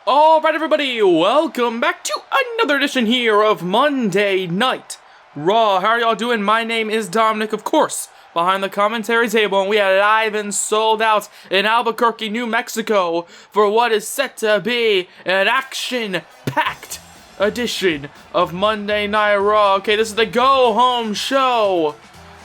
Alright everybody, welcome back to another edition here of Monday Night Raw. How are y'all doing? My name is Dominic, of course, behind the commentary table, and we are live and sold out in Albuquerque, New Mexico for what is set to be an action-packed edition of Monday Night Raw. Okay, this is the go-home show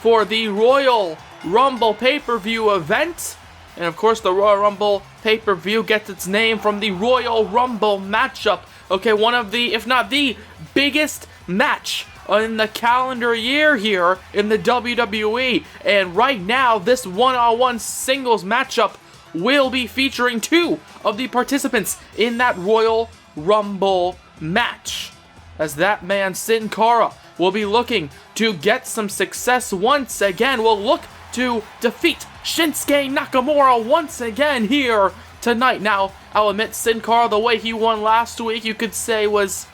for the Royal Rumble pay-per-view event. And of course, the Royal Rumble pay-per-view gets its name from the Royal Rumble matchup. Okay, one of the, if not the biggest match in the calendar year here in the WWE. And right now, this one-on-one singles matchup will be featuring two of the participants in that Royal Rumble match. As that man, Sin Cara, will be looking to get some success once again. Will look to defeat Shinsuke Nakamura once again here tonight. Now, I'll admit, Sin Cara, the way he won last week, you could say was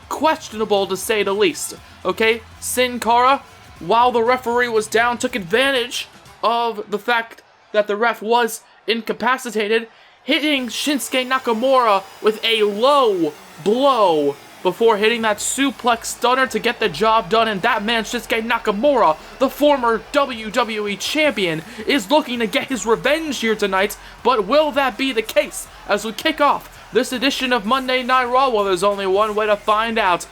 questionable to say the least. Okay, Sin Cara, while the referee was down, took advantage of the fact that the ref was incapacitated, hitting Shinsuke Nakamura with a low blow before hitting that suplex stunner to get the job done. And that man, Shinsuke Nakamura, the former WWE champion, is looking to get his revenge here tonight. But will that be the case as we kick off this edition of Monday Night Raw? Well, there's only one way to find out,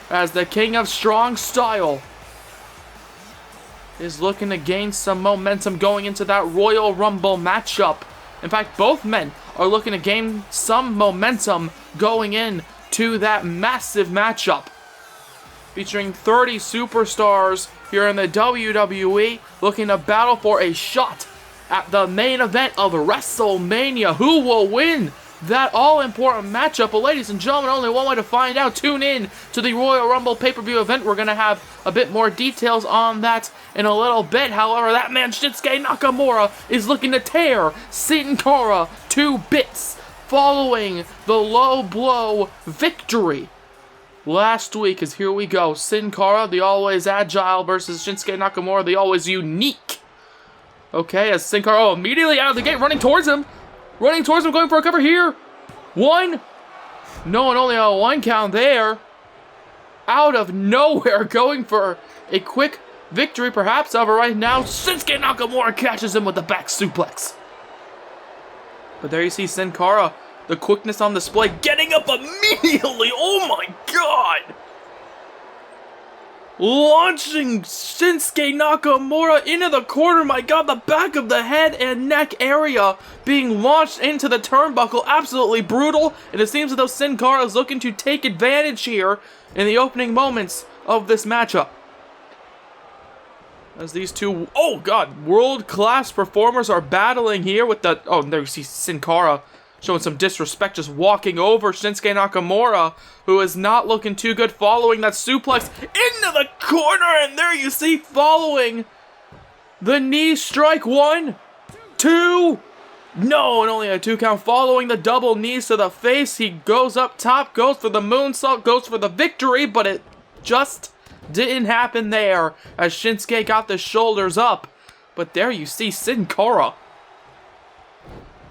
as the King of Strong Style is looking to gain some momentum going into that Royal Rumble matchup. In fact, both men are looking to gain some momentum going in to that massive matchup, featuring 30 superstars here in the WWE, looking to battle for a shot at the main event of WrestleMania. Who will win that all-important matchup? But ladies and gentlemen, only one way to find out. Tune in to the Royal Rumble pay-per-view event. We're going to have a bit more details on that in a little bit. However, that man Shinsuke Nakamura is looking to tear Sin Cara to bits following the low blow victory last week. As here we go, Sin Cara, the always agile, versus Shinsuke Nakamura, the always unique. Okay, as Sin Cara, immediately out of the gate, running towards him, going for a cover here. One, no, and only a one count there. Out of nowhere, going for a quick victory, perhaps. However, right now, Shinsuke Nakamura catches him with the back suplex. But there you see Sin Cara, the quickness on display, getting up immediately. Oh my god! Launching Shinsuke Nakamura into the corner. My god, the back of the head and neck area being launched into the turnbuckle. Absolutely brutal. And it seems as though Sin Cara is looking to take advantage here in the opening moments of this matchup, as these two, oh god, world-class performers are battling here with the, oh, there you see Sin Cara showing some disrespect, just walking over Shinsuke Nakamura, who is not looking too good, following that suplex into the corner. And there you see, following the knee strike, 1, 2, no, and only a 2 count, following the double knees to the face. He goes up top, goes for the moonsault, goes for the victory, but it just didn't happen there, as Shinsuke got the shoulders up. But there you see Sin Cara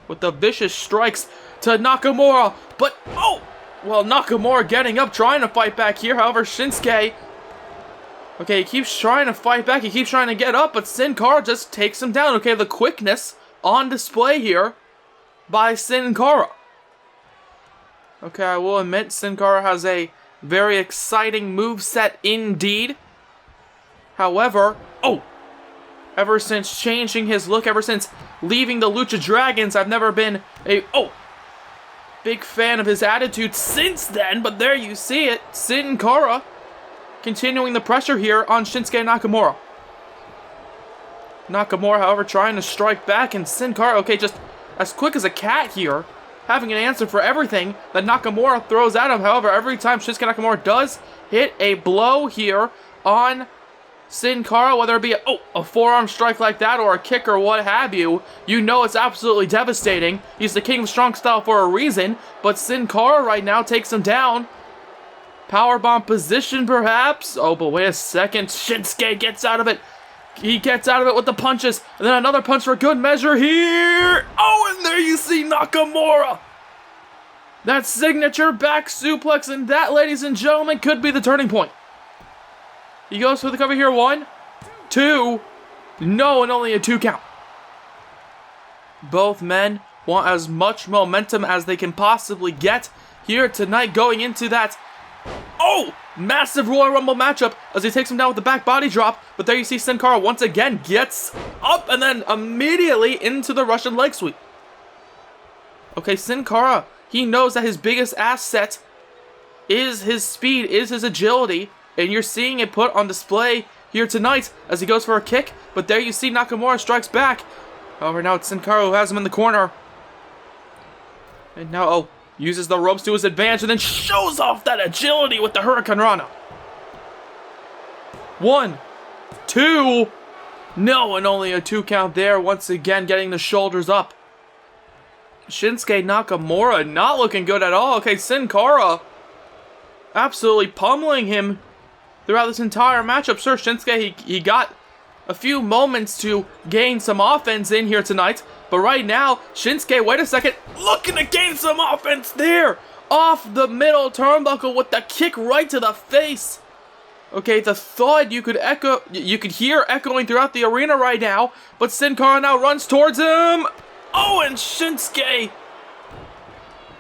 with the vicious strikes to Nakamura. But, oh, well, Nakamura getting up, trying to fight back here. However, Shinsuke, okay, he keeps trying to fight back, he keeps trying to get up, but Sin Cara just takes him down. Okay, the quickness on display here by Sin Cara. Okay, I will admit, Sin Cara has a very exciting moveset indeed. However, oh, ever since changing his look, ever since leaving the Lucha Dragons, I've never been a, big fan of his attitude since then. But there you see it, Sin Cara continuing the pressure here on Shinsuke Nakamura. Nakamura, however, trying to strike back, and Sin Cara, okay, just as quick as a cat here, having an answer for everything that Nakamura throws at him. However, every time Shinsuke Nakamura does hit a blow here on Sin Cara, whether it be a forearm strike like that or a kick or what have you, you know it's absolutely devastating. He's the King of Strong Style for a reason, but Sin Cara right now takes him down. Powerbomb position, perhaps? Oh, but wait a second. Shinsuke gets out of it. He gets out of it with the punches. And then another punch for good measure here. Oh, and there you see Nakamura That signature back suplex, and that, ladies and gentlemen, could be the turning point. He goes for the cover here. 1, 2. No, and only a 2 count. Both men want as much momentum as they can possibly get here tonight going into that, massive Royal Rumble matchup as he takes him down with the back body drop. But there you see Sin Cara once again gets up and then immediately into the Russian leg sweep. Okay, Sin Cara, he knows that his biggest asset is his speed, is his agility, and you're seeing it put on display here tonight as he goes for a kick. But there you see Nakamura strikes back. However, now it's Sin Cara who has him in the corner. And now, uses the ropes to his advantage and then shows off that agility with the Hurricane Rana. 1, 2. No, and only a 2 count there. Once again, getting the shoulders up. Shinsuke Nakamura not looking good at all. Okay, Sin Cara absolutely pummeling him throughout this entire matchup. Sure, Shinsuke, he got a few moments to gain some offense in here tonight. But right now, Shinsuke, wait a second, looking to gain some offense there. Off the middle turnbuckle with the kick right to the face. Okay, the thud you could hear echoing throughout the arena right now. But Sin Cara now runs towards him. And Shinsuke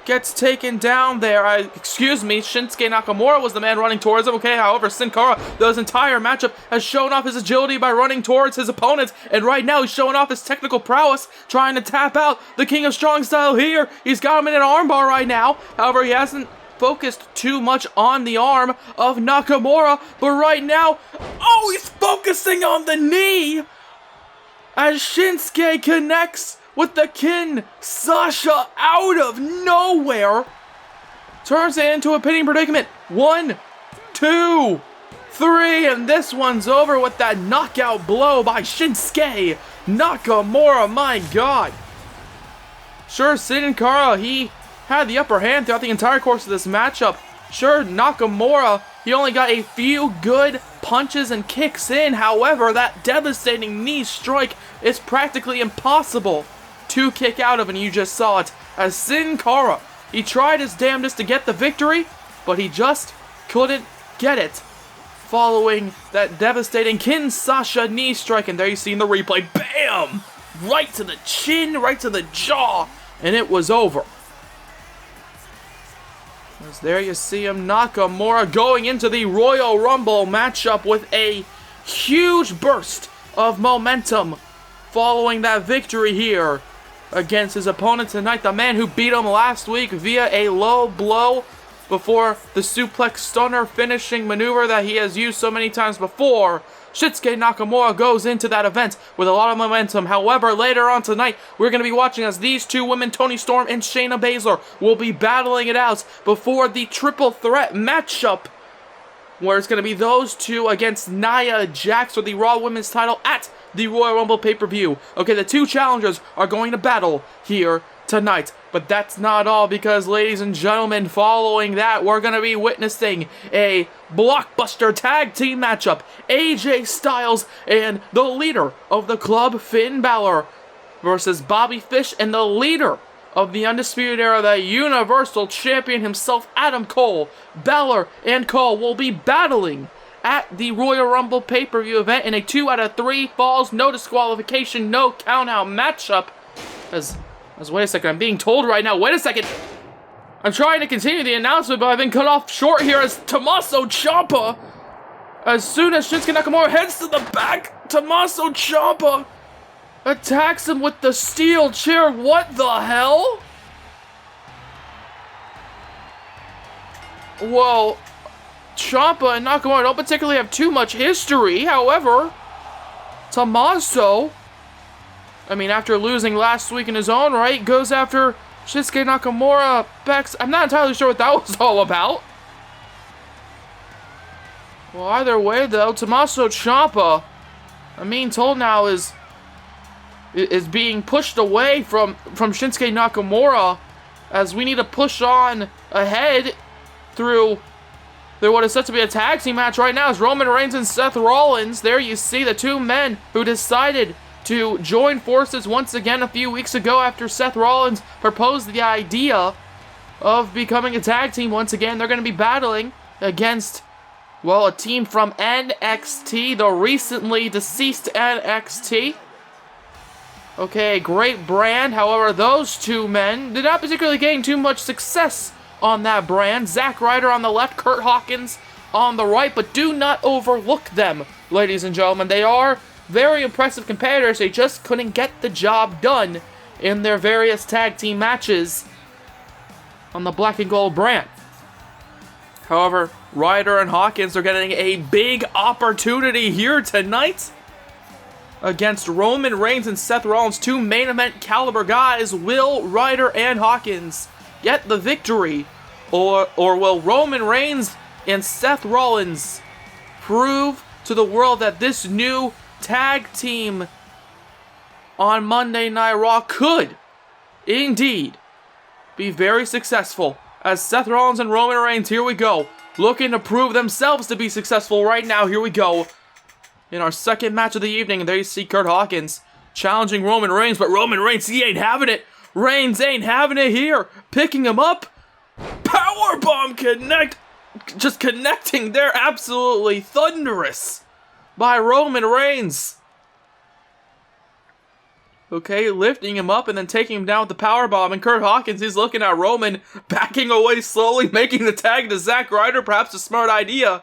gets taken down there. Shinsuke Nakamura was the man running towards him. Okay, however, Sin Cara, this entire matchup, has shown off his agility by running towards his opponent. And right now, he's showing off his technical prowess, trying to tap out the King of Strong Style here. He's got him in an armbar right now. However, he hasn't focused too much on the arm of Nakamura. But right now, he's focusing on the knee as Shinsuke connects with the Kin Sasha out of nowhere. Turns it into a pinning predicament. 1, 2, 3. And this one's over with that knockout blow by Shinsuke Nakamura. My God. Sure, Sin Cara, he had the upper hand throughout the entire course of this matchup. Sure, Nakamura, he only got a few good punches and kicks in. However, that devastating knee strike is practically impossible to kick out of, and you just saw it as Sin Cara, he tried his damnedest to get the victory, but he just couldn't get it following that devastating Kin Sasha knee strike. And there you see in the replay, bam, right to the chin, right to the jaw, and it was over. As there you see him, Nakamura, going into the Royal Rumble matchup with a huge burst of momentum following that victory here against his opponent tonight, the man who beat him last week via a low blow before the suplex stunner finishing maneuver that he has used so many times before. Shinsuke Nakamura goes into that event with a lot of momentum. However, later on tonight, we're going to be watching as these two women, Toni Storm and Shayna Baszler, will be battling it out before the triple threat matchup, where it's going to be those two against Nia Jax for the Raw Women's title at the Royal Rumble pay-per-view. Okay, the two challengers are going to battle here tonight. But that's not all, because, ladies and gentlemen, following that, we're going to be witnessing a blockbuster tag team matchup. AJ Styles and the leader of the club, Finn Balor, versus Bobby Fish and the leader of the Undisputed Era, the Universal Champion himself, Adam Cole. Balor and Cole will be battling at the Royal Rumble pay-per-view event in a 2 out of 3 falls, no disqualification, no count-out matchup. As wait a second, I'm being told right now, wait a second. I'm trying to continue the announcement, but I've been cut off short here as Tommaso Ciampa, as soon as Shinsuke Nakamura heads to the back, Tommaso Ciampa attacks him with the steel chair. What the hell? Well, Ciampa and Nakamura don't particularly have too much history. However, Tommaso, after losing last week in his own right, goes after Shinsuke Nakamura. I'm not entirely sure what that was all about. Well, either way, though, Tommaso Ciampa, I'm being told now, is being pushed away from Shinsuke Nakamura, as we need to push on ahead through what is set to be a tag team match right now, is Roman Reigns and Seth Rollins. There you see the two men who decided to join forces once again a few weeks ago after Seth Rollins proposed the idea of becoming a tag team once again. They're going to be battling against, well, a team from NXT, the recently deceased NXT. Okay, great brand. However, those two men did not particularly gain too much success on that brand. Zack Ryder on the left, Kurt Hawkins on the right, but do not overlook them, ladies and gentlemen. They are very impressive competitors. They just couldn't get the job done in their various tag team matches on the black and gold brand. However, Ryder and Hawkins are getting a big opportunity here tonight against Roman Reigns and Seth Rollins, two main event caliber guys. Will Ryder and Hawkins get the victory, or will Roman Reigns and Seth Rollins prove to the world that this new tag team on Monday Night Raw could indeed be very successful? As Seth Rollins and Roman Reigns, here we go, looking to prove themselves to be successful right now. Here we go in our second match of the evening, and there you see Kurt Hawkins challenging Roman Reigns, but Roman Reigns, he ain't having it. Reigns ain't having it here. Picking him up. Powerbomb connect. Just connecting there. Absolutely thunderous by Roman Reigns. Okay, lifting him up and then taking him down with the powerbomb. And Kurt Hawkins, he's looking at Roman, backing away slowly, making the tag to Zack Ryder. Perhaps a smart idea.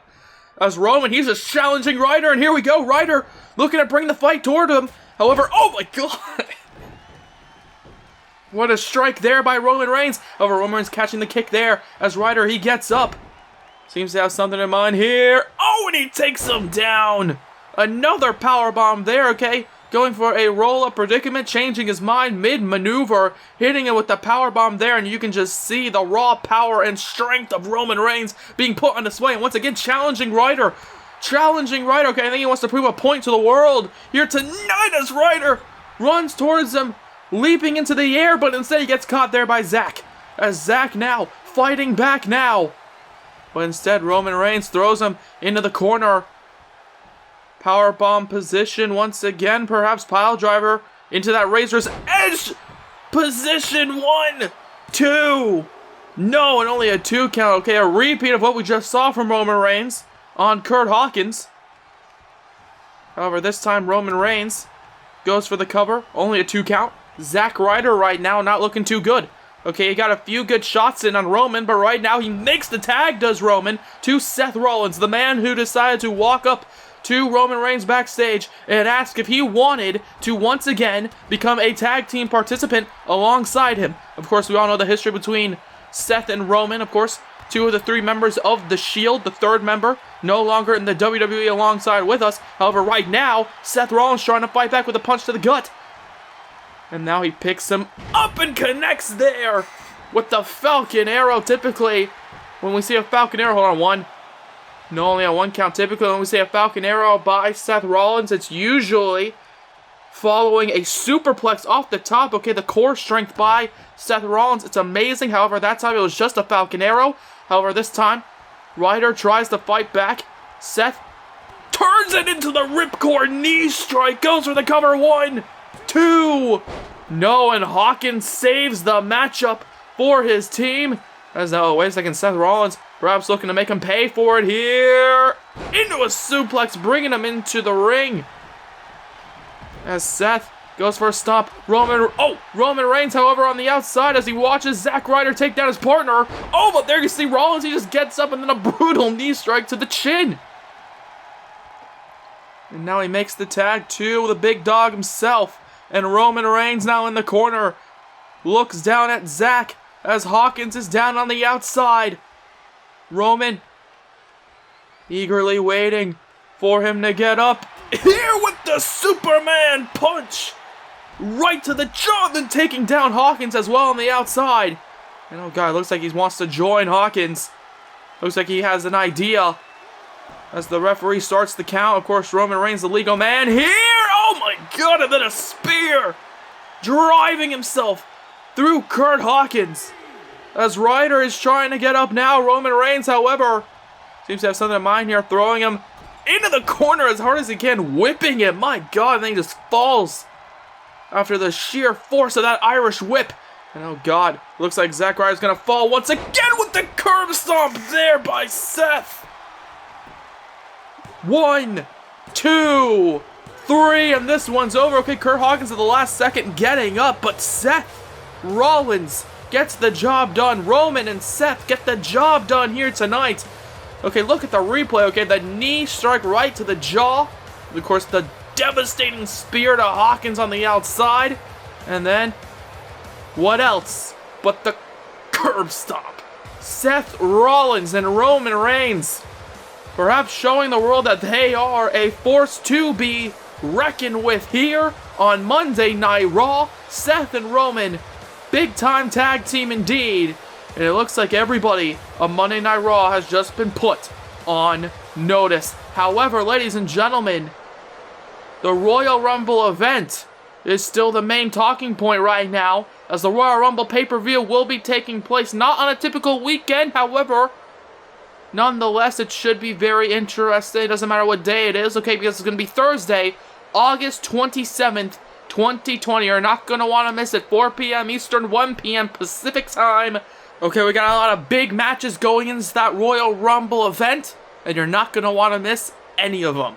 As Roman, he's just challenging Ryder, and here we go. Ryder looking to bring the fight toward him. However, oh my god. What a strike there by Roman Reigns. However, Roman Reigns catching the kick there as Ryder, he gets up. Seems to have something in mind here. Oh, and he takes him down. Another powerbomb there, okay. Going for a roll-up predicament, changing his mind mid-maneuver, hitting him with the powerbomb there, and you can just see the raw power and strength of Roman Reigns being put on display. And once again, challenging Ryder. Challenging Ryder. Okay, I think he wants to prove a point to the world here tonight as Ryder runs towards him, leaping into the air, but instead he gets caught there by Zack. As Zack now fighting back now. But instead, Roman Reigns throws him into the corner. Powerbomb position once again, perhaps pile driver into that Razor's Edge position. 1, 2. No, and only a 2 count. Okay, a repeat of what we just saw from Roman Reigns on Kurt Hawkins. However, this time Roman Reigns goes for the cover. Only a 2 count. Zack Ryder right now not looking too good. Okay, he got a few good shots in on Roman, but right now he makes the tag, does Roman, to Seth Rollins, the man who decided to walk up to Roman Reigns backstage and ask if he wanted to once again become a tag team participant alongside him. Of course, we all know the history between Seth and Roman. Of course, 2 of the 3 members of The Shield, the 3rd member, no longer in the WWE alongside with us. However, right now, Seth Rollins trying to fight back with a punch to the gut. And now he picks him up and connects there with the Falcon Arrow. Typically, when we see a Falcon Arrow, hold on, 1. No, only a 1 count. Typically, when we see a Falcon Arrow by Seth Rollins, it's usually following a superplex off the top. Okay, the core strength by Seth Rollins. It's amazing. However, that time it was just a Falcon Arrow. However, this time, Ryder tries to fight back. Seth turns it into the ripcord knee strike. Goes for the cover. 1, 2. No, and Hawkins saves the matchup for his team. As oh, wait a second, Seth Rollins perhaps looking to make him pay for it here. Into a suplex, bringing him into the ring. As Seth goes for a stomp. Roman Reigns, however, on the outside as he watches Zack Ryder take down his partner. Oh, but there you see Rollins, he just gets up and then a brutal knee strike to the chin. And now he makes the tag to the big dog himself. And Roman Reigns now in the corner looks down at Zack as Hawkins is down on the outside. Roman eagerly waiting for him to get up. Here with the Superman punch right to the jaw, then taking down Hawkins as well on the outside. And oh god, looks like he wants to join Hawkins. Looks like he has an idea. As the referee starts the count, of course, Roman Reigns, the legal man here. Oh my god, and then a spear driving himself through Kurt Hawkins. As Ryder is trying to get up now, Roman Reigns, however, seems to have something in mind here, throwing him into the corner as hard as he can, whipping him. My god, and then he just falls after the sheer force of that Irish whip And oh god, looks like Zack Ryder's gonna fall once again with the curb stomp there by Seth. 1, 2, 3, and this one's over. Okay, Kurt Hawkins at the last second getting up, but Seth Rollins gets the job done. Roman and Seth get the job done here tonight. Okay, look at the replay. Okay, the knee strike right to the jaw. Of course, the devastating spear to Hawkins on the outside. And then, what else but the curb stomp? Seth Rollins and Roman Reigns, perhaps showing the world that they are a force to be reckoned with here on Monday Night Raw. Seth and Roman, big time tag team indeed. And it looks like everybody on Monday Night Raw has just been put on notice. However, ladies and gentlemen, the Royal Rumble event is still the main talking point right now, as the Royal Rumble pay-per-view will be taking place not on a typical weekend. However, nonetheless, it should be very interesting. It doesn't matter what day it is, okay, because it's going to be Thursday, August 27th, 2020. You're not going to want to miss it. 4 p.m. Eastern, 1 p.m. Pacific time. Okay, we got a lot of big matches going into that Royal Rumble event, and you're not going to want to miss any of them.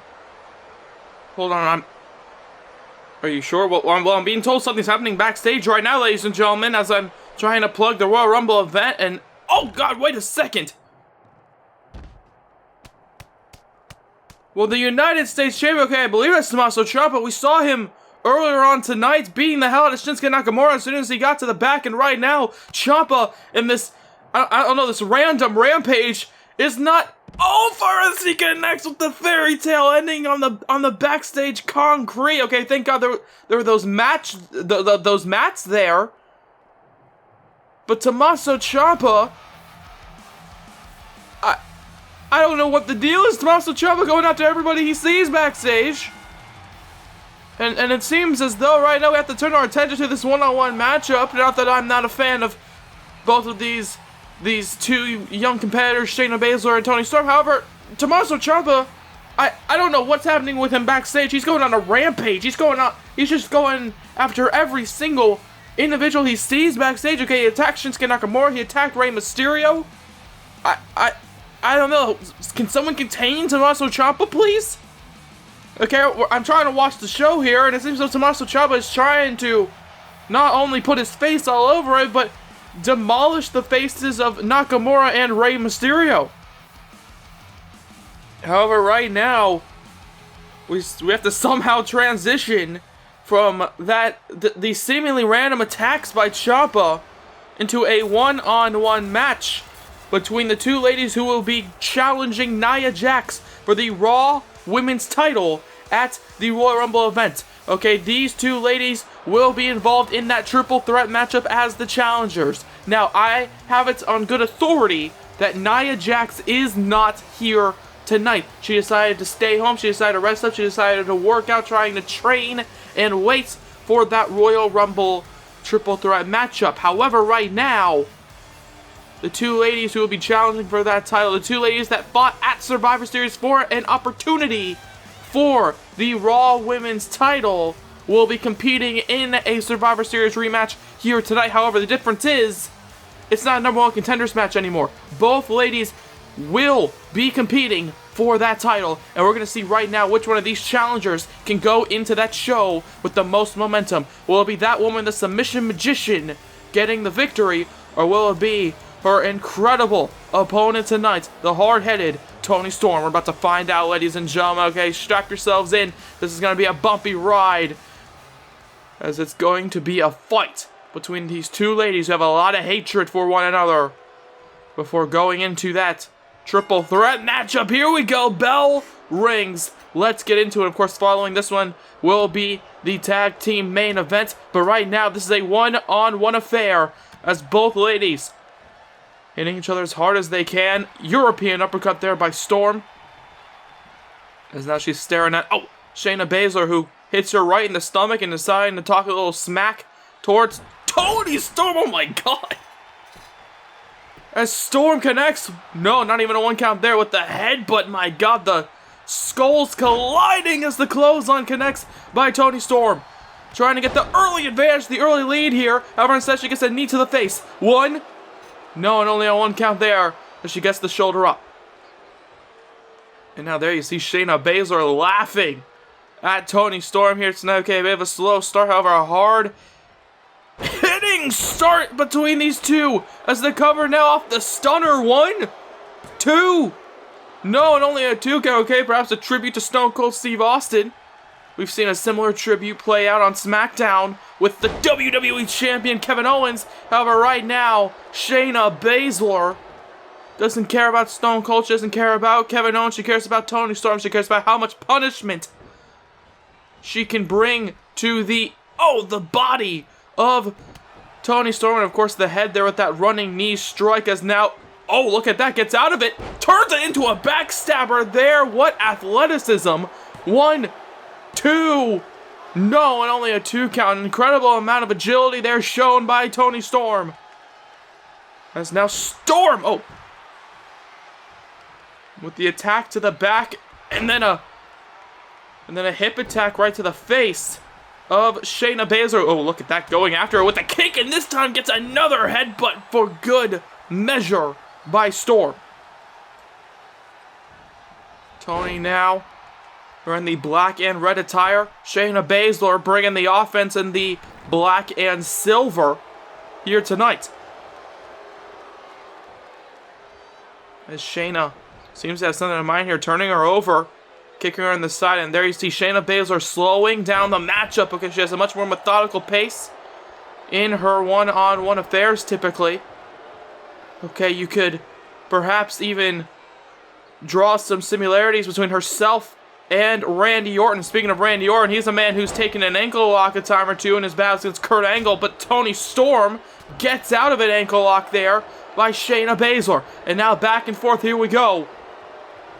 Hold on, are you sure? Well, I'm being told something's happening backstage right now, ladies and gentlemen, as I'm trying to plug the Royal Rumble event, and oh god, wait a second! Well, the United States Champion, okay, I believe that's Tommaso Ciampa. We saw him earlier on tonight beating the hell out of Shinsuke Nakamura as soon as he got to the back, and right now, Ciampa in this, I don't know, this random rampage is not over as he connects with the fairy tale ending on the backstage concrete. Okay, thank God there were those those mats there. But Tommaso Ciampa, I don't know what the deal is. Tommaso Ciampa going after everybody he sees backstage. And it seems as though right now we have to turn our attention to this one-on-one matchup. Not that I'm not a fan of both of these two young competitors, Shayna Baszler and Toni Storm. However, Tommaso Ciampa, I don't know what's happening with him backstage. He's going on a rampage. He's just going after every single individual he sees backstage. Okay, he attacked Shinsuke Nakamura. He attacked Rey Mysterio. I don't know. Can someone contain Tommaso Ciampa, please? Okay, I'm trying to watch the show here, and it seems like Tommaso Ciampa is trying to not only put his face all over it, but demolish the faces of Nakamura and Rey Mysterio. However, right now, we have to somehow transition from the seemingly random attacks by Ciampa into a one-on-one match between the two ladies who will be challenging Nia Jax for the Raw Women's title at the Royal Rumble event. Okay, these two ladies will be involved in that triple threat matchup as the challengers. Now, I have it on good authority that Nia Jax is not here tonight. She decided to stay home, she decided to rest up, she decided to work out, trying to train and wait for that Royal Rumble triple threat matchup. However, right now, the two ladies who will be challenging for that title, the two ladies that fought at Survivor Series for an opportunity for the Raw Women's title, will be competing in a Survivor Series rematch here tonight. However, the difference is, it's not a number one contenders match anymore. Both ladies will be competing for that title, and we're going to see right now which one of these challengers can go into that show with the most momentum. Will it be that woman, the submission magician, getting the victory, or will it be her incredible opponent tonight, the hard-headed Toni Storm? We're about to find out, ladies and gentlemen. Okay, strap yourselves in. This is going to be a bumpy ride, as it's going to be a fight between these two ladies who have a lot of hatred for one another before going into that triple threat matchup. Here we go. Bell rings. Let's get into it. Of course, following this one will be the tag team main event. But right now, this is a one-on-one affair as both ladies hitting each other as hard as they can. European uppercut there by Storm, as now she's staring at Shayna Baszler, who hits her right in the stomach and deciding to talk a little smack towards Toni Storm. Oh my god. As Storm connects, no, not even a one count there with the headbutt. My god, the skulls colliding as the clothesline connects by Toni Storm. trying to get the early advantage, the early lead here. However, instead she gets a knee to the face. 1. No, and only on 1 count there as she gets the shoulder up. And now there you see Shayna Baszler laughing at Toni Storm here tonight. Okay, a bit of a slow start, however, a hard hitting start between these two as they cover now off the stunner. 1, 2. No, and only a 2 count. Okay, perhaps a tribute to Stone Cold Steve Austin. We've seen a similar tribute play out on SmackDown with the WWE Champion Kevin Owens. However, right now, Shayna Baszler doesn't care about Stone Cold. She doesn't care about Kevin Owens. She cares about Toni Storm. She cares about how much punishment she can bring to the body of Toni Storm. And, of course, the head there with that running knee strike as now... Oh, look at that. Gets out of it. Turns it into a backstabber there. What athleticism. 1, 2. No, and only a 2 count. An incredible amount of agility there shown by Toni Storm. As now Storm... Oh. With the attack to the back. And then a hip attack right to the face of Shayna Baszler. Oh, look at that. Going after her with a kick. And this time gets another headbutt for good measure by Storm. Toni now wearing the black and red attire. Shayna Baszler bringing the offense in the black and silver here tonight. As Shayna seems to have something in mind here, turning her over, kicking her in the side, and there you see Shayna Baszler slowing down the matchup because she has a much more methodical pace in her one-on-one affairs typically. Okay, you could perhaps even draw some similarities between herself and Randy Orton. Speaking of Randy Orton, he's a man who's taken an ankle lock a time or two in his battles against Kurt Angle, but Toni Storm gets out of an ankle lock there by Shayna Baszler. And now back and forth, here we go.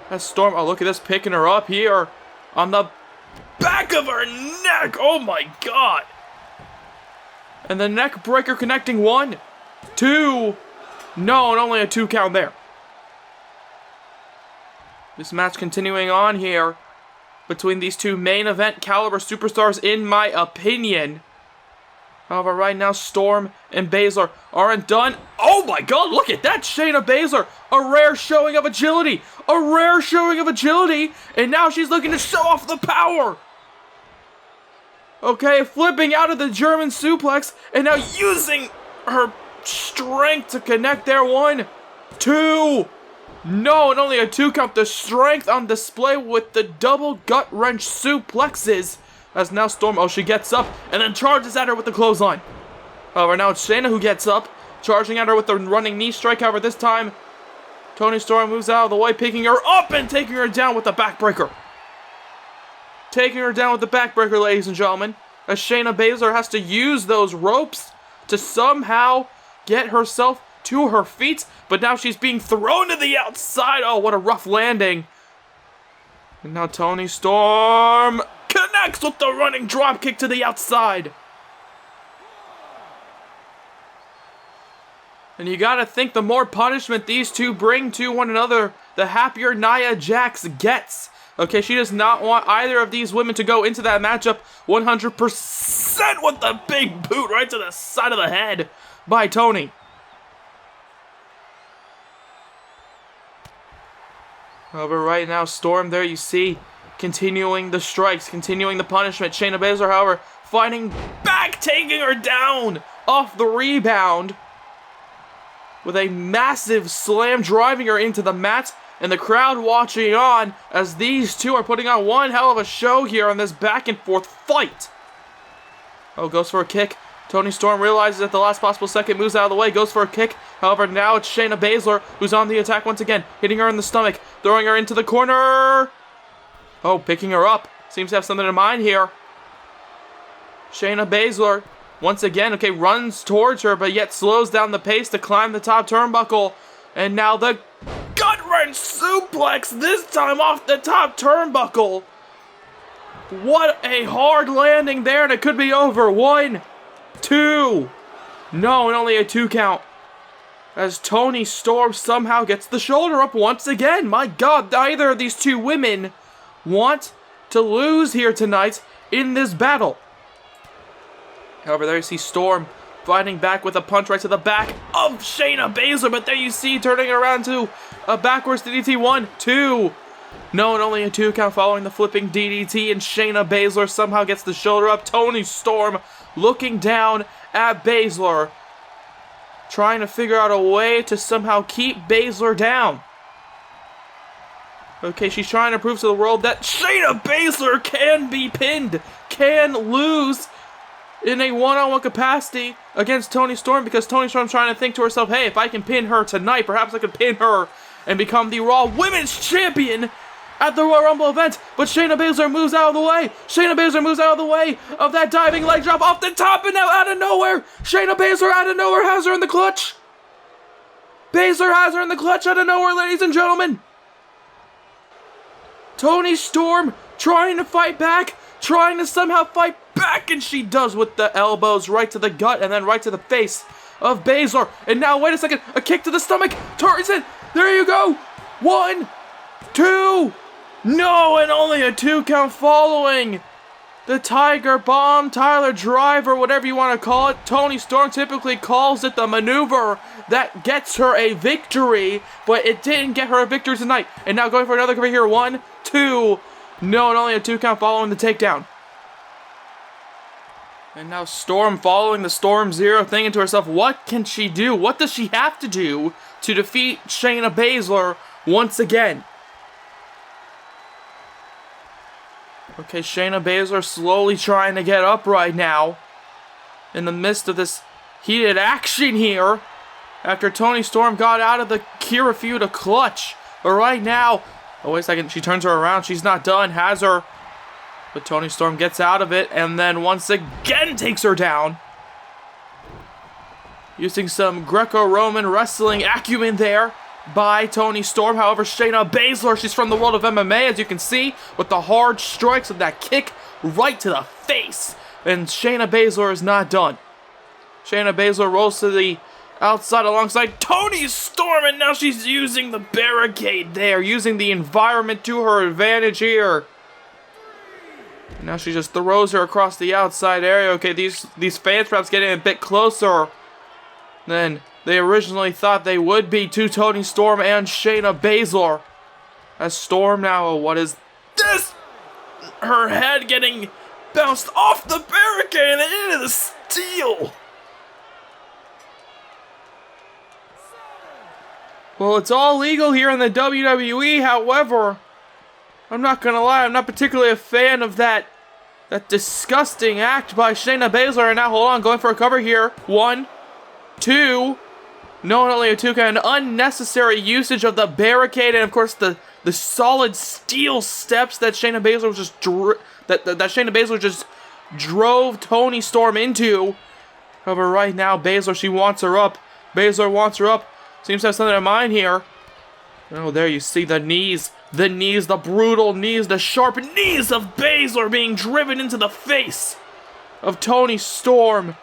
As Storm, oh look at this, picking her up here on the back of her neck. Oh my god. And the neck breaker connecting. 1, 2. No, and only a 2 count there. This match continuing on here between these two main event caliber superstars, in my opinion. However, right now, Storm and Baszler aren't done. Oh my god, look at that! Shayna Baszler, a rare showing of agility! A rare showing of agility! And now she's looking to show off the power! Okay, flipping out of the German suplex, and now using her strength to connect there. 1, 2. No, and only a 2 count. The strength on display with the double gut wrench suplexes. As now Storm, oh, she gets up and then charges at her with the clothesline. However, now it's Shayna who gets up, charging at her with the running knee strike. However, this time, Toni Storm moves out of the way, picking her up and taking her down with the backbreaker. Taking her down with the backbreaker, ladies and gentlemen. As Shayna Baszler has to use those ropes to somehow get herself to her feet. But now she's being thrown to the outside. Oh, what a rough landing. And now Toni Storm connects with the running drop kick to the outside. And you gotta think the more punishment these two bring to one another, the happier Nia Jax gets. Okay, she does not want either of these women to go into that matchup 100% with the big boot right to the side of the head by Toni. However, right now, Storm, there you see, continuing the strikes, continuing the punishment. Shayna Baszler, however, fighting back, taking her down off the rebound with a massive slam, driving her into the mat. And the crowd watching on as these two are putting on one hell of a show here on this back and forth fight. Oh, goes for a kick. Toni Storm realizes at the last possible second, moves out of the way, goes for a kick. However, now it's Shayna Baszler who's on the attack once again, hitting her in the stomach, throwing her into the corner. Oh, picking her up. Seems to have something in mind here. Shayna Baszler, once again, okay, runs towards her, but yet slows down the pace to climb the top turnbuckle. And now the gut-wrench suplex, this time off the top turnbuckle. What a hard landing there, and it could be over. 1, 2. No, and only a 2 count. As Toni Storm somehow gets the shoulder up once again. My God, neither of these two women want to lose here tonight in this battle. However, there you see Storm fighting back with a punch right to the back of Shayna Baszler. But there you see turning around to a backwards DDT. 1, 2. No, and only a 2 count following the flipping DDT. And Shayna Baszler somehow gets the shoulder up. Toni Storm looking down at Baszler, trying to figure out a way to somehow keep Baszler down. Okay, she's trying to prove to the world that Shayna Baszler can be pinned, can lose in a one-on-one capacity against Toni Storm, because Toni Storm's trying to think to herself, hey, if I can pin her tonight, perhaps I could pin her and become the Raw Women's Champion at the Royal Rumble event. But Shayna Baszler moves out of the way. Shayna Baszler moves out of the way of that diving leg drop off the top, and now out of nowhere, Shayna Baszler out of nowhere has her in the clutch. Baszler has her in the clutch out of nowhere, ladies and gentlemen. Toni Storm trying to fight back, trying to somehow fight back, and she does with the elbows right to the gut and then right to the face of Baszler. And now, wait a second, a kick to the stomach, turns it, there you go, 1, 2, no, and only a 2 count following the Tiger Bomb, Tyler Driver, whatever you want to call it. Toni Storm typically calls it the maneuver that gets her a victory, but it didn't get her a victory tonight. And now going for another cover here, 1, 2, no, and only a 2 count following the takedown. And now Storm following the Storm Zero, thinking to herself, what can she do? What does she have to do to defeat Shayna Baszler once again? Okay, Shayna Baszler slowly trying to get up right now in the midst of this heated action here after Toni Storm got out of the Kirifuda clutch. But right now, oh wait a second, she turns her around, she's not done, has her. But Toni Storm gets out of it and then once again takes her down. Using some Greco-Roman wrestling acumen there by Toni Storm. However, Shayna Baszler, she's from the world of MMA, as you can see, with the hard strikes of that kick right to the face. And Shayna Baszler is not done. Shayna Baszler rolls to the outside alongside Toni Storm, and now she's using the barricade there, using the environment to her advantage here. Now she just throws her across the outside area. Okay, these fans perhaps getting a bit closer than they originally thought they would be to Toni Storm and Shayna Baszler. As Storm now, what is this? Her head getting bounced off the barricade and into the steel. Well, it's all legal here in the WWE, however, I'm not gonna lie, I'm not particularly a fan of that disgusting act by Shayna Baszler. And now, hold on, going for a cover here. 1, 2, no, only a 2 count. An unnecessary usage of the barricade, and of course the solid steel steps that Shayna Baszler was just that Shayna Baszler just drove Toni Storm into. However, right now Baszler, she wants her up. Baszler wants her up. Seems to have something in mind here. Oh, there you see the knees, the brutal knees, the sharp knees of Baszler being driven into the face of Toni Storm.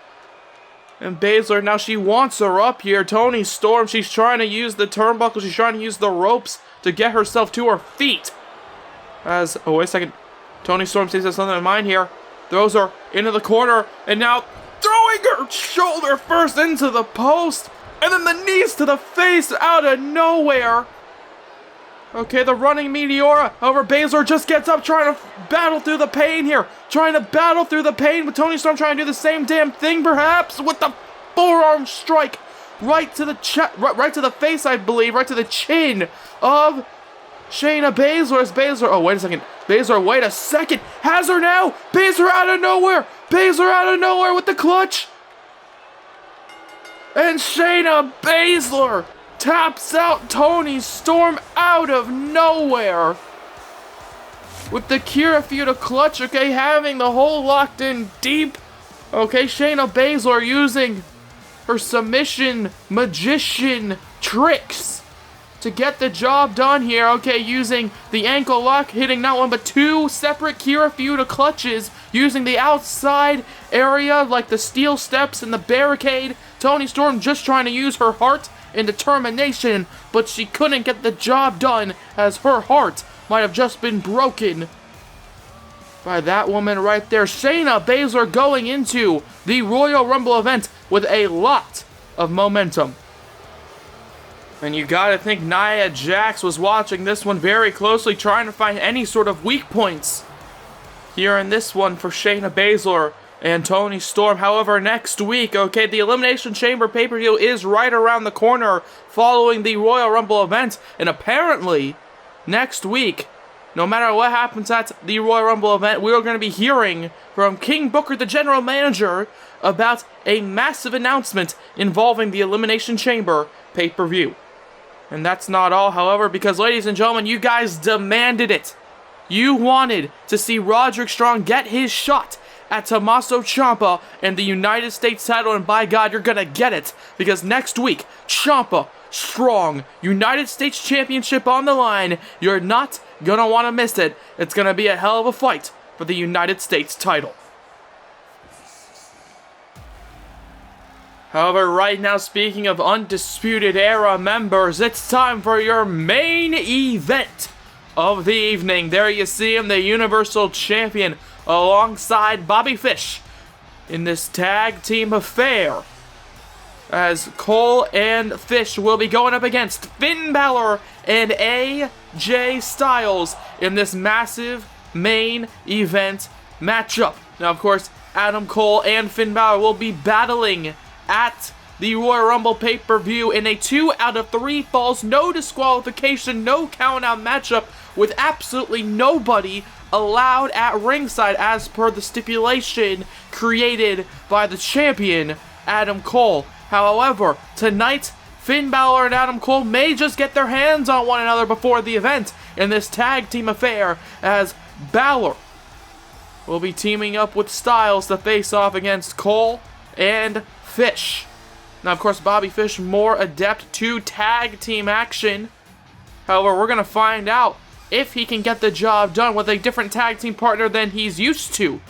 And Baszler, now she wants her up here. Toni Storm, she's trying to use the turnbuckle, she's trying to use the ropes to get herself to her feet. As, oh wait a second, Toni Storm seems to have something in mind here. Throws her into the corner, and now throwing her shoulder first into the post. And then the knees to the face out of nowhere. Okay, the running Meteora. However, Baszler just gets up trying to battle through the pain here. Trying to battle through the pain, with Toni Storm trying to do the same damn thing, perhaps, with the forearm strike right to the right to the face, I believe, right to the chin of Shayna Baszler. As Baszler, oh, wait a second. Baszler, wait a second. Has her now. Baszler out of nowhere. Baszler out of nowhere with the clutch. And Shayna Baszler taps out Toni Storm out of nowhere with the Kirifuda clutch. Okay, having the hole locked in deep. Okay, Shayna Baszler using her submission magician tricks to get the job done here. Okay, using the ankle lock, hitting not one but 2 separate Kirifuda clutches, using the outside area like the steel steps and the barricade. Toni Storm just trying to use her heart and determination, but she couldn't get the job done, as her heart might have just been broken by that woman right there. Shayna Baszler going into the Royal Rumble event with a lot of momentum. And you gotta think Nia Jax was watching this one very closely, trying to find any sort of weak points here in this one for Shayna Baszler and Toni Storm. However, next week, okay, the Elimination Chamber pay-per-view is right around the corner following the Royal Rumble event. And apparently, next week, no matter what happens at the Royal Rumble event, we are going to be hearing from King Booker, the general manager, about a massive announcement involving the Elimination Chamber pay-per-view. And that's not all, however, because, ladies and gentlemen, you guys demanded it. You wanted to see Roderick Strong get his shot at Tommaso Ciampa and the United States title, and by God, you're gonna get it, because next week, Ciampa, Strong, United States Championship on the line. You're not gonna want to miss it. It's gonna be a hell of a fight for the United States title. However, right now, speaking of Undisputed Era members, it's time for your main event of the evening. There you see him, the Universal Champion, alongside Bobby Fish in this tag team affair, as Cole and Fish will be going up against Finn Balor and AJ Styles in this massive main event matchup. Now, of course, Adam Cole and Finn Balor will be battling at the Royal Rumble pay-per-view in a 2 out of 3 falls, no disqualification, no count-out matchup with absolutely nobody allowed at ringside as per the stipulation created by the champion, Adam Cole. However, tonight, Finn Balor and Adam Cole may just get their hands on one another before the event in this tag team affair, as Balor will be teaming up with Styles to face off against Cole and Fish. Now, of course, Bobby Fish more adept to tag team action. However, we're going to find out if he can get the job done with a different tag team partner than he's used to.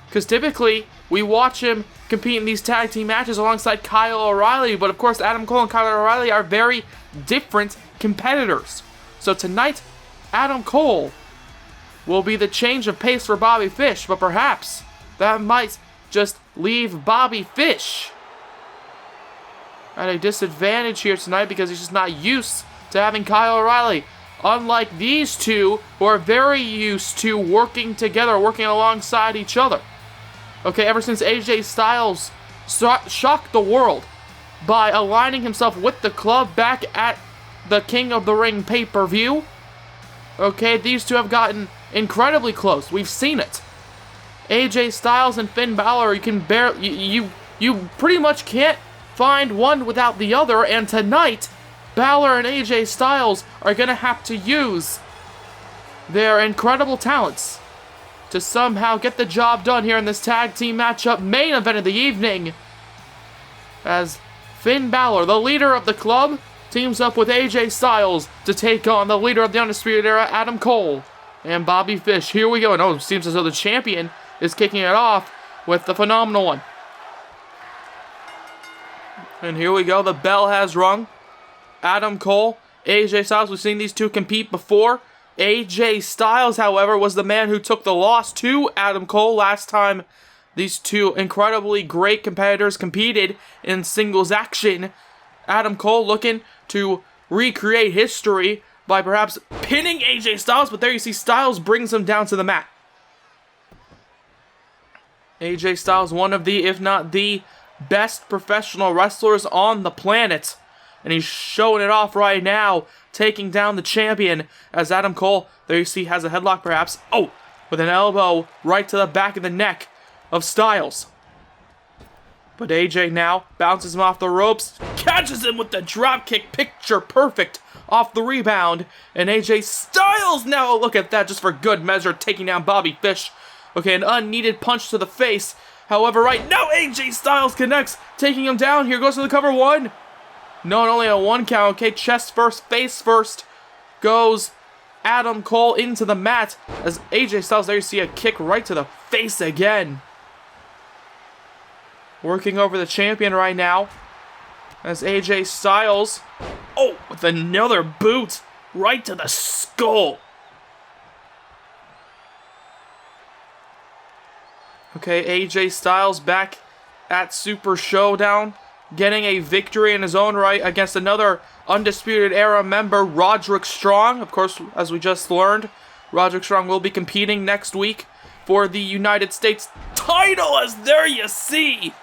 Because typically, we watch him compete in these tag team matches alongside Kyle O'Reilly. But of course, Adam Cole and Kyle O'Reilly are very different competitors. So tonight, Adam Cole will be the change of pace for Bobby Fish. But perhaps that might just leave Bobby Fish at a disadvantage here tonight, because he's just not used to having Kyle O'Reilly. Unlike these two, who are very used to working together, working alongside each other. Okay, ever since AJ Styles shocked the world by aligning himself with the club back at the King of the Ring pay-per-view. Okay, these two have gotten incredibly close. We've seen it. AJ Styles and Finn Balor, you pretty much can't find one without the other, and tonight, Balor and AJ Styles are going to have to use their incredible talents to somehow get the job done here in this tag team matchup main event of the evening, as Finn Balor, the leader of the club, teams up with AJ Styles to take on the leader of the Undisputed Era, Adam Cole and Bobby Fish. Here we go, and it seems as though the champion is kicking it off with the phenomenal one. And here we go, the bell has rung. Adam Cole, AJ Styles, we've seen these two compete before. AJ Styles, however, was the man who took the loss to Adam Cole last time these two incredibly great competitors competed in singles action. Adam Cole looking to recreate history by perhaps pinning AJ Styles, but there you see Styles brings him down to the mat. AJ Styles, one of the, if not the best professional wrestlers on the planet. And he's showing it off right now, taking down the champion, as Adam Cole, there you see, has a headlock perhaps. Oh, with an elbow right to the back of the neck of Styles. But AJ now bounces him off the ropes, catches him with the dropkick, picture perfect off the rebound. And AJ Styles now, look at that, just for good measure, taking down Bobby Fish. Okay, an unneeded punch to the face. However, right now, AJ Styles connects, taking him down. Here goes to the cover one. No, only a 1 count. Okay, chest first, face first. Goes Adam Cole into the mat. As AJ Styles, there you see a kick right to the face again. Working over the champion right now. As AJ Styles, oh, with another boot right to the skull. Okay, AJ Styles back at Super Showdown, getting a victory in his own right against another Undisputed Era member, Roderick Strong. Of course, as we just learned, Roderick Strong will be competing next week for the United States title, as there you see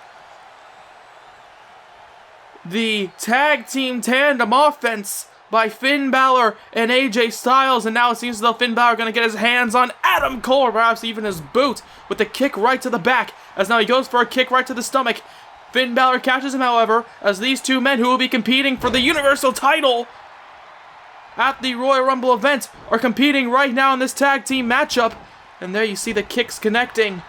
the tag team tandem offense by Finn Balor and AJ Styles, and now it seems as though Finn Balor going to get his hands on Adam Cole, or perhaps even his boot, with a kick right to the back, as now he goes for a kick right to the stomach. Finn Balor catches him, however, as these two men who will be competing for the Universal title at the Royal Rumble event are competing right now in this tag team matchup, and there you see the kicks connecting,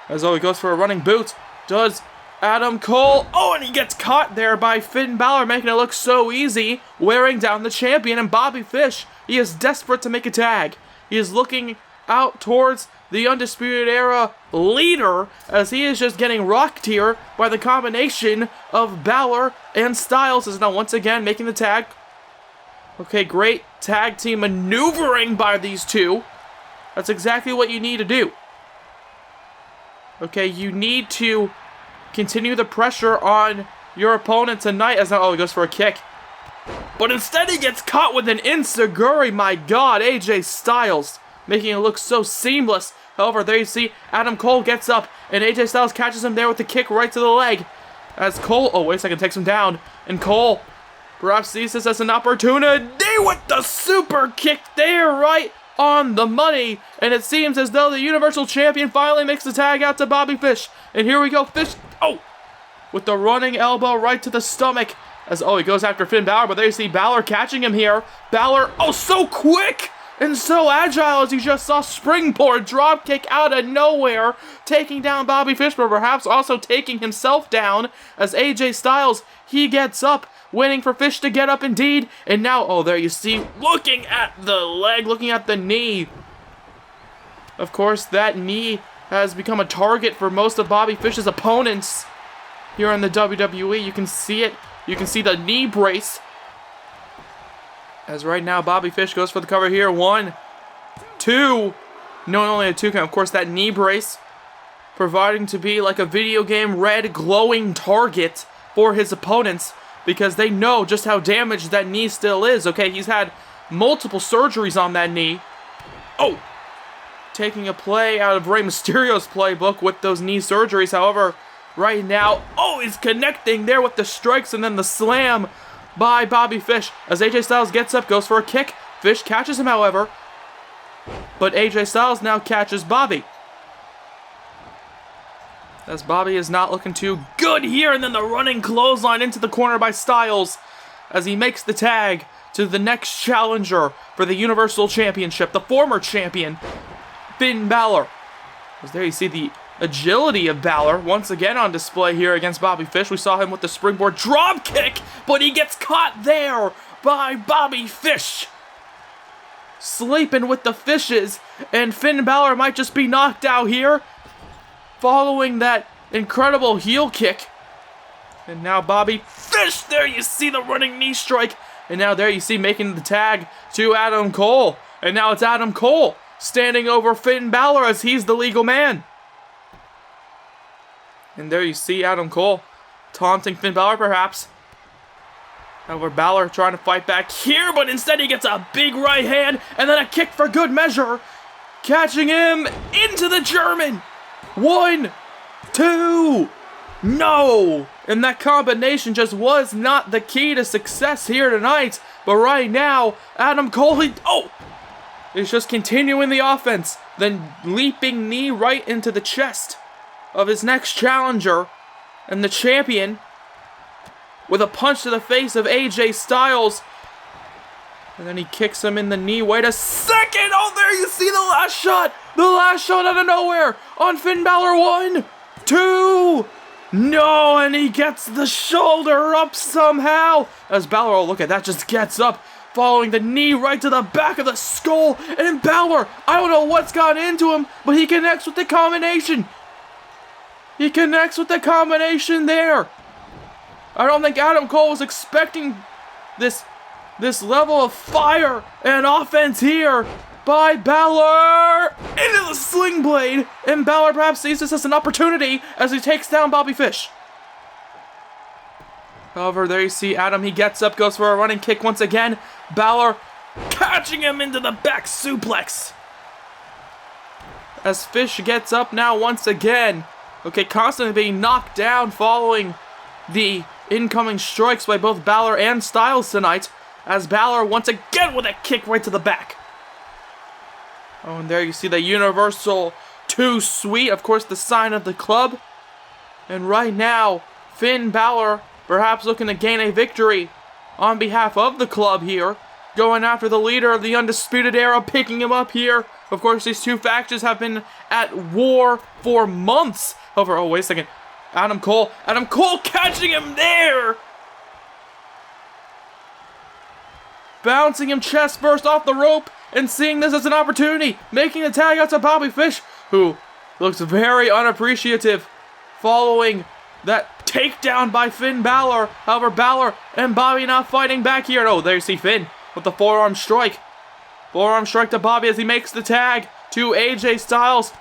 as he goes for a running boot. Does Adam Cole, and he gets caught there by Finn Balor, making it look so easy, wearing down the champion. And Bobby Fish, he is desperate to make a tag. He is looking out towards the Undisputed Era leader, as he is just getting rocked here by the combination of Balor and Styles, is now once again making the tag. Okay, great tag team maneuvering by these two. That's exactly what you need to do. Okay, you need to continue the pressure on your opponent tonight, as now, he goes for a kick. But instead he gets caught with an enziguri. My God, AJ Styles making it look so seamless. However, there you see Adam Cole gets up, and AJ Styles catches him there with the kick right to the leg. As Cole, wait a second, takes him down. And Cole perhaps sees this as an opportunity with the super kick there, right on the money. And it seems as though the Universal Champion finally makes the tag out to Bobby Fish. And here we go, Fish, with the running elbow right to the stomach. As, he goes after Finn Balor, but there you see Balor catching him here. Balor, so quick and so agile, as you just saw, springboard dropkick out of nowhere, taking down Bobby Fish, but perhaps also taking himself down, as AJ Styles, he gets up, waiting for Fish to get up indeed. And now, there you see, looking at the leg, looking at the knee. Of course, that knee has become a target for most of Bobby Fish's opponents here in the WWE. You can see it. You can see the knee brace. As right now, Bobby Fish goes for the cover here. 1, 2. No, only a 2 count. Of course, that knee brace providing to be like a video game red glowing target for his opponents, because they know just how damaged that knee still is. Okay, he's had multiple surgeries on that knee. Taking a play out of Rey Mysterio's playbook with those knee surgeries. However, right now, he's connecting there with the strikes and then the slam by Bobby Fish. As AJ Styles gets up, goes for a kick. Fish catches him, however, but AJ Styles now catches Bobby, as Bobby is not looking too good here. And then the running clothesline into the corner by Styles, as he makes the tag to the next challenger for the Universal Championship, the former champion, Finn Balor. As there you see the agility of Balor once again on display here against Bobby Fish. We saw him with the springboard drop kick, but he gets caught there by Bobby Fish, sleeping with the fishes, and Finn Balor might just be knocked out here following that incredible heel kick. And now Bobby Fish, there you see the running knee strike, and now there you see making the tag to Adam Cole. And now it's Adam Cole standing over Finn Balor, as he's the legal man. And there you see Adam Cole taunting Finn Balor, perhaps. However, Balor trying to fight back here, but instead he gets a big right hand and then a kick for good measure, catching him into the German. 1, 2, no! And that combination just was not the key to success here tonight. But right now, Adam Cole, is just continuing the offense, then leaping knee right into the chest of his next challenger and the champion, with a punch to the face of AJ Styles. And then he kicks him in the knee. Wait a second! There you see the last shot! The last shot out of nowhere on Finn Balor. 1, 2, no! And he gets the shoulder up somehow, as Balor, look at that, just gets up, following the knee right to the back of the skull. And Balor, I don't know what's got into him, but he connects with the combination. He connects with the combination there. I don't think Adam Cole was expecting this level of fire and offense here by Balor. into the sling blade, and Balor perhaps sees this as an opportunity as he takes down Bobby Fish. However, there you see Adam, he gets up, goes for a running kick once again. Balor catching him into the back suplex. As Fish gets up now once again. Okay, constantly being knocked down following the incoming strikes by both Balor and Styles tonight. As Balor once again with a kick right to the back. Oh, and there you see the Universal 2 Sweet, of course the sign of the club. And right now, Finn Balor perhaps looking to gain a victory on behalf of the club here. Going after the leader of the Undisputed Era, picking him up here. Of course, these two factions have been at war for months. However, oh, wait a second. Adam Cole catching him there! Bouncing him chest first off the rope and seeing this as an opportunity. Making the tag out to Bobby Fish, who looks very unappreciative following that takedown by Finn Balor. However, Balor and Bobby now fighting back here. Oh, there you see Finn with the forearm strike. Forearm strike to Bobby as he makes the tag to AJ Styles.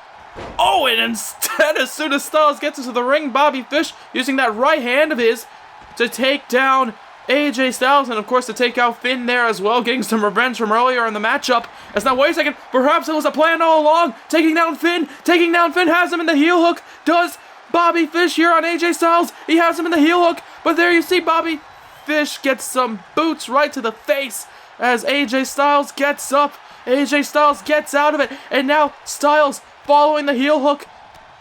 Oh, and instead, as soon as Styles gets into the ring, Bobby Fish using that right hand of his to take down AJ Styles, and of course to take out Finn there as well, getting some revenge from earlier in the matchup. As now, wait a second, perhaps it was a plan all along, taking down Finn, has him in the heel hook, does Bobby Fish here on AJ Styles, he has him in the heel hook, but there you see Bobby Fish gets some boots right to the face as AJ Styles gets up, AJ Styles gets out of it, and now Styles following the heel hook,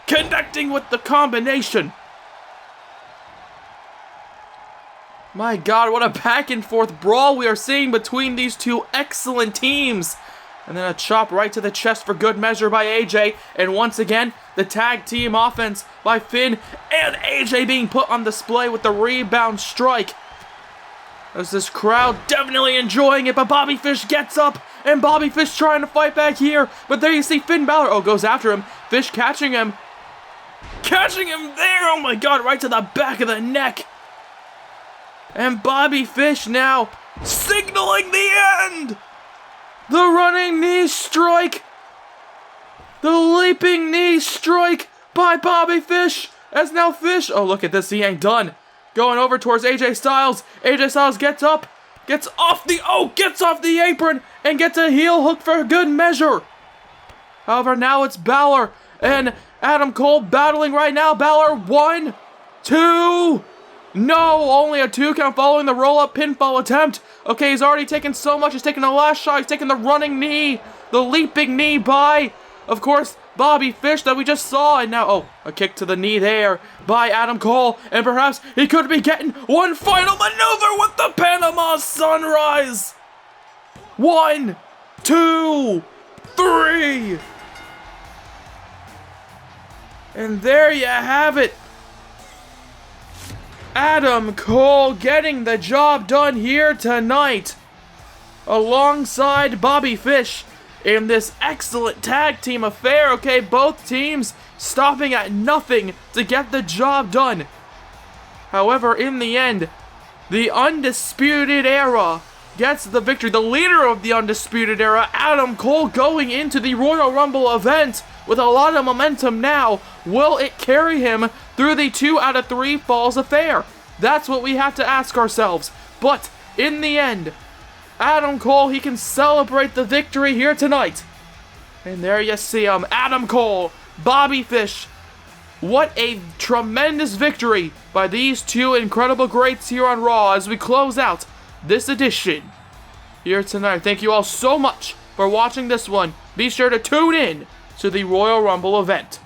connecting with the combination. My God, what a back and forth brawl we are seeing between these two excellent teams. And then a chop right to the chest for good measure by AJ. And once again, the tag team offense by Finn and AJ being put on display with the rebound strike. As this crowd definitely enjoying it, but Bobby Fish gets up, and Bobby Fish trying to fight back here. But there you see Finn Balor, oh, goes after him. Fish catching him there, oh my God, right to the back of the neck. And Bobby Fish now signaling the end. The running knee strike. The leaping knee strike by Bobby Fish. As now Fish, oh look at this, he ain't done. Going over towards AJ Styles. AJ Styles gets up, gets off the apron, and gets a heel hook for good measure. However, now it's Balor and Adam Cole battling right now. Balor, 1, 2... No, only a 2 count following the roll-up pinfall attempt. Okay, he's already taken so much. He's taken the last shot. He's taken the running knee. The leaping knee by, of course, Bobby Fish that we just saw. And now, oh, a kick to the knee there by Adam Cole. And perhaps he could be getting one final maneuver with the Panama Sunrise. 1, 2, 3. And there you have it. Adam Cole getting the job done here tonight alongside Bobby Fish in this excellent tag team affair. Okay, both teams stopping at nothing to get the job done. However, in the end, the Undisputed Era gets the victory. The leader of the Undisputed Era, Adam Cole, going into the Royal Rumble event with a lot of momentum now. Will it carry him through the 2 out of 3 falls affair? That's what we have to ask ourselves. But in the end, Adam Cole, he can celebrate the victory here tonight. And there you see him, Adam Cole, Bobby Fish. What a tremendous victory by these two incredible greats here on Raw as we close out this edition here tonight. Thank you all so much for watching this one. Be sure to tune in to the Royal Rumble event.